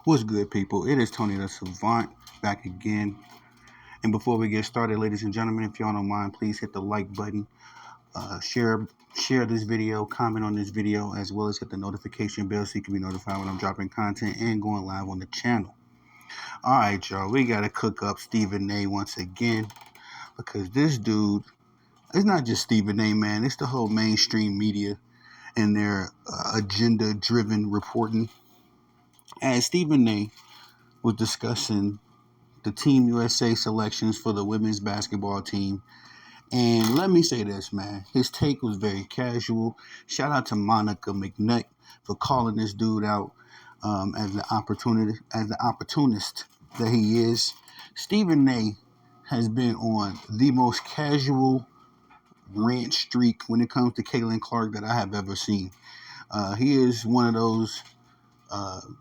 What's good, people? It is Tony the Savant back again. And before we get started, ladies and gentlemen, if y'all don't mind, please hit the like button, share this video, comment on this video, as well as hit the notification bell so you can be notified when I'm dropping content and going live on the channel. All right, y'all, we got to cook up Stephen A. once again because this dude, it's not just Stephen A., man. It's the whole mainstream media and their agenda-driven reporting. As Stephen A. was discussing the Team USA selections for the women's basketball team. And let me say this, man. His take was very casual. Shout out to Monica McNutt for calling this dude out as the opportunist that he is. Stephen A. has been on the most casual rant streak when it comes to Caitlin Clark that I have ever seen. He is one of those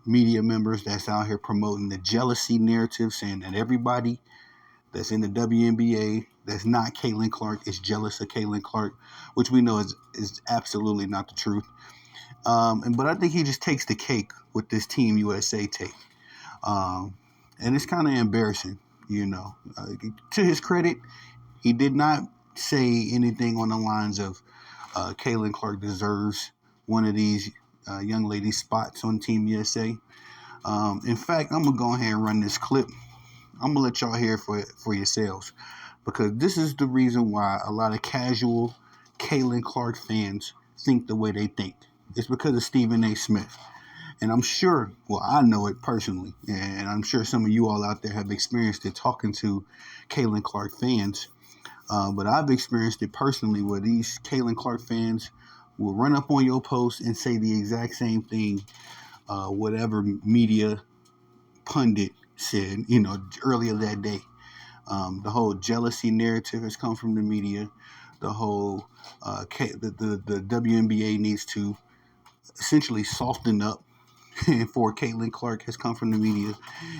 media members that's out here promoting the jealousy narrative, saying that everybody that's in the WNBA that's not Caitlin Clark is jealous of Caitlin Clark, which we know is absolutely not the truth. But I think he just takes the cake with this Team USA take. And it's kind of embarrassing, you know. To his credit, he did not say anything on the lines of Caitlin Clark deserves one of these young ladies' spots on Team USA. In fact, I'm going to go ahead and run this clip. I'm going to let y'all hear for yourselves, because this is the reason why a lot of casual Caitlin Clark fans think the way they think. It's because of Stephen A. Smith. And I'm sure, well, I know it personally, and I'm sure some of you all out there have experienced it talking to Caitlin Clark fans. But I've experienced it personally where these Caitlin Clark fans will run up on your post and say the exact same thing, whatever media pundit said, earlier that day. The whole jealousy narrative has come from the media. The whole the WNBA needs to essentially soften up for Caitlin Clark has come from the media,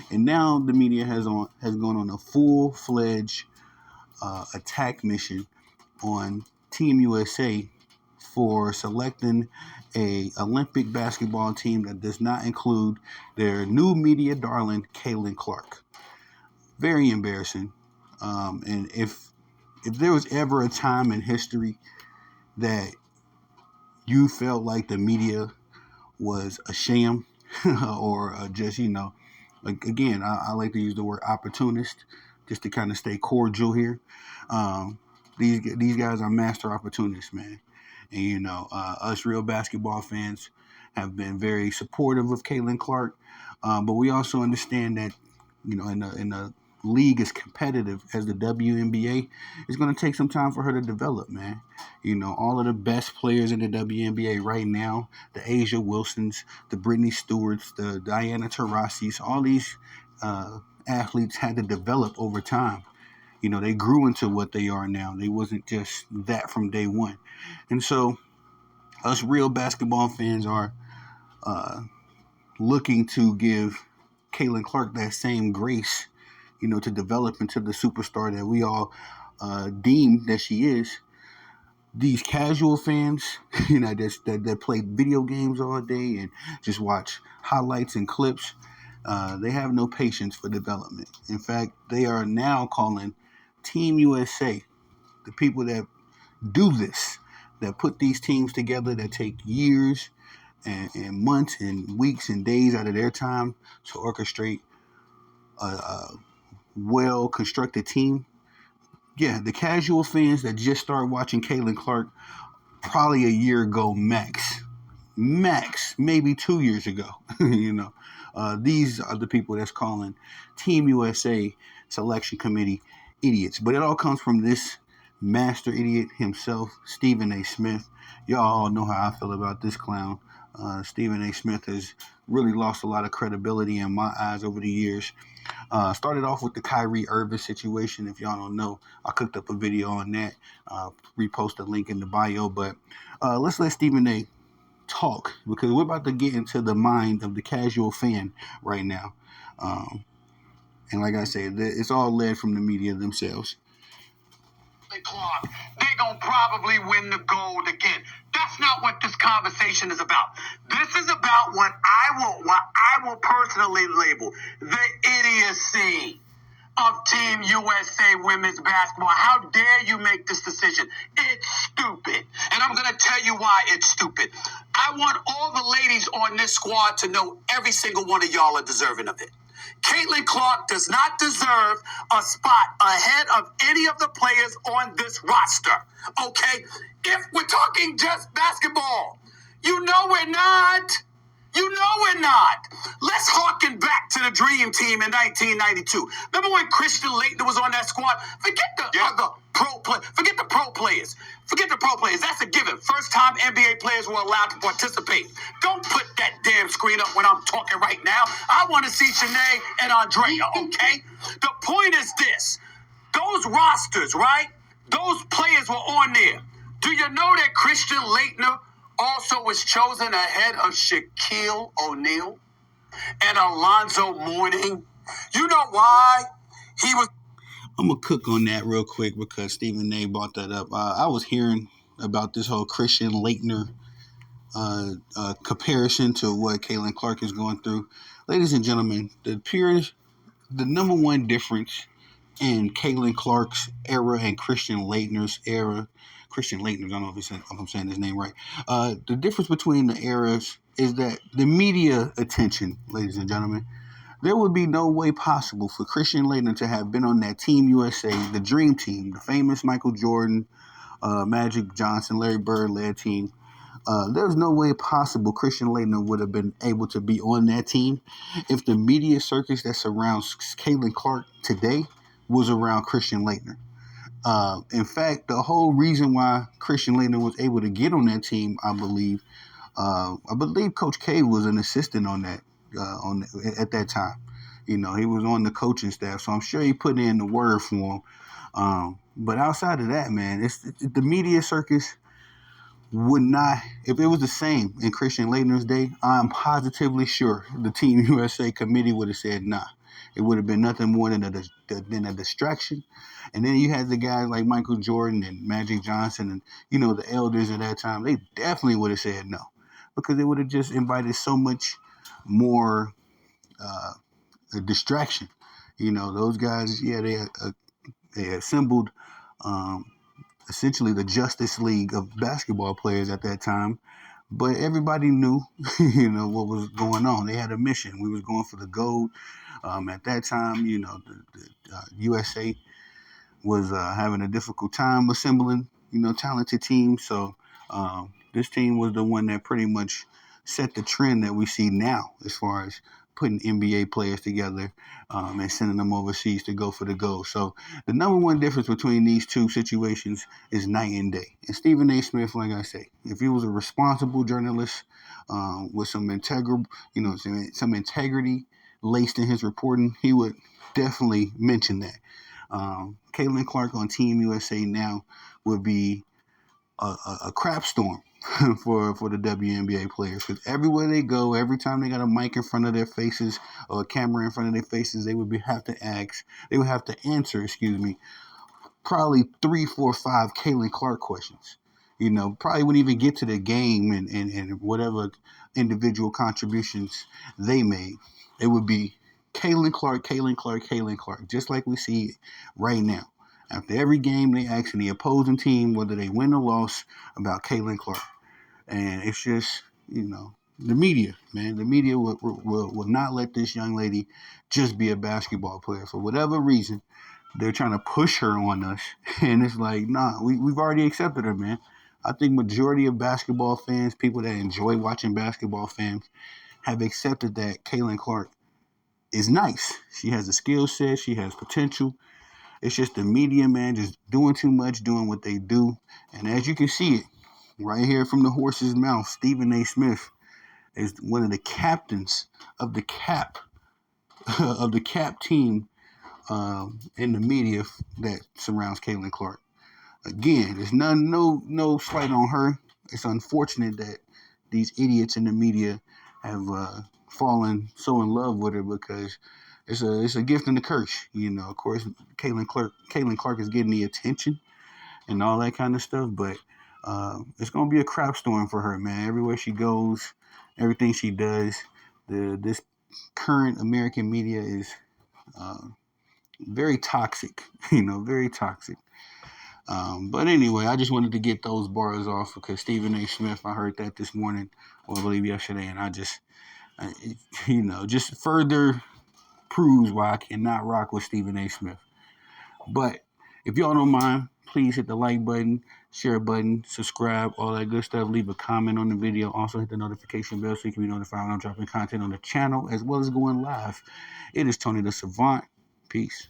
and now the media has gone on a full-fledged attack mission on Team USA for selecting a Olympic basketball team that does not include their new media darling, Caitlin Clark. Very embarrassing. And if there was ever a time in history that you felt like the media was a sham or just, again, I like to use the word opportunist just to kind of stay cordial here. These guys are master opportunists, man. And, us real basketball fans have been very supportive of Caitlin Clark. But we also understand that, in a league as competitive as the WNBA, it's going to take some time for her to develop, man. All of the best players in the WNBA right now, the Asia Wilsons, the Brittany Stewarts, the Diana Taurasi's, all these athletes had to develop over time. They grew into what they are now. They wasn't just that from day one. And so us real basketball fans are looking to give Caitlin Clark that same grace, to develop into the superstar that we all deem that she is. These casual fans, that play video games all day and just watch highlights and clips, they have no patience for development. In fact, they are now calling Team USA, the people that do this, that put these teams together, that take years and months and weeks and days out of their time to orchestrate a well-constructed team. Yeah, the casual fans that just started watching Caitlin Clark probably a year ago max, maybe 2 years ago. These are the people that's calling Team USA selection committee idiots. But it all comes from this master idiot himself, Stephen A. Smith. Y'all all know how I feel about this clown. Stephen A. Smith has really lost a lot of credibility in my eyes over the years. Started off with the Kyrie Irving situation. If y'all don't know, I cooked up a video on that. Repost a link in the bio. But let's let Stephen A. talk, because we're about to get into the mind of the casual fan right now. And like I said, it's all led from the media themselves. They're going to probably win the gold again. That's not what this conversation is about. This is about what I will personally label the idiocy of Team USA women's basketball. How dare you make this decision? It's stupid. And I'm going to tell you why it's stupid. I want all the ladies on this squad to know every single one of y'all are deserving of it. Caitlin Clark does not deserve a spot ahead of any of the players on this roster. Okay? If we're talking just basketball, you know we're not. You know we're not. Let's harken back to the Dream Team in 1992. Remember when Christian Laettner was on that squad? Forget the other Forget the pro players. Forget the pro players. That's a given. First time NBA players were allowed to participate. Don't put that damn screen up when I'm talking right now. I want to see Shanae and Andrea, okay? The point is this. Those rosters, right? Those players were on there. Do you know that Christian Laettner also was chosen ahead of Shaquille O'Neal and Alonzo Mourning? You know why? He was... I'm going to cook on that real quick because Stephen A. brought that up. I was hearing about this whole Christian Laettner comparison to what Caitlin Clark is going through. Ladies and gentlemen, the number one difference in Caitlin Clark's era and Christian Laettner's era, I don't know if I'm saying his name right. The difference between the eras is that the media attention, ladies and gentlemen, there would be no way possible for Christian Laettner to have been on that Team USA, the Dream Team, the famous Michael Jordan, Magic Johnson, Larry Bird led team. There's no way possible Christian Laettner would have been able to be on that team if the media circus that surrounds Caitlin Clark today was around Christian Laettner. In fact, the whole reason why Christian Laettner was able to get on that team, I believe Coach K was an assistant on that at that time. You know, he was on the coaching staff, so I'm sure he put in the word for him. But outside of that, man, the media circus would not, if it was the same in Christian Laettner's day, I'm positively sure the Team USA committee would have said nah. It would have been nothing more than a distraction. And then you had the guys like Michael Jordan and Magic Johnson and, you know, the elders at that time. They definitely would have said no because it would have just invited so much more a distraction. You know, those guys, yeah, they assembled essentially the Justice League of basketball players at that time. But everybody knew, you know, what was going on. They had a mission. We was going for the gold. At that time, you know, the USA was having a difficult time assembling, you know, talented teams. So this team was the one that pretty much set the trend that we see now as far as putting NBA players together and sending them overseas to go for the gold. So the number one difference between these two situations is night and day. And Stephen A. Smith, like I say, if he was a responsible journalist with some some integrity laced in his reporting, he would definitely mention that. Caitlin Clark on Team USA now would be a crap storm for the WNBA players because everywhere they go, every time they got a mic in front of their faces or a camera in front of their faces, they would have to answer, probably 3, 4, 5 Caitlin Clark questions. You know, probably wouldn't even get to the game and whatever individual contributions they made. It would be Caitlin Clark, Caitlin Clark, Caitlin Clark, just like we see right now. After every game, they ask the opposing team whether they win or loss about Caitlin Clark. And it's just, you know, the media, man. The media will not let this young lady just be a basketball player. For whatever reason, they're trying to push her on us. And it's like, nah, we've already accepted her, man. I think majority of basketball fans, people that enjoy watching basketball fans, have accepted that Caitlin Clark is nice. She has a skill set. She has potential. It's just the media, man, just doing too much, doing what they do. And as you can see it, right here from the horse's mouth, Stephen A. Smith is one of the captains of the cap team in the media that surrounds Caitlin Clark. Again, there's no slight on her. It's unfortunate that these idiots in the media have fallen so in love with her because it's a gift and a curse. You know, of course, Caitlin Clark is getting the attention and all that kind of stuff, but It's gonna be a crap storm for her, man. Everywhere she goes, everything she does, this current American media is uh, very toxic. Very toxic. But anyway, I just wanted to get those bars off because Stephen A. Smith, I heard that this morning, or I believe yesterday, and just further proves why I cannot rock with Stephen A. Smith. But if y'all don't mind, please hit the like button, share button, subscribe, all that good stuff. Leave a comment on the video. Also hit the notification bell so you can be notified when I'm dropping content on the channel as well as going live. It is Tony the Savant. Peace.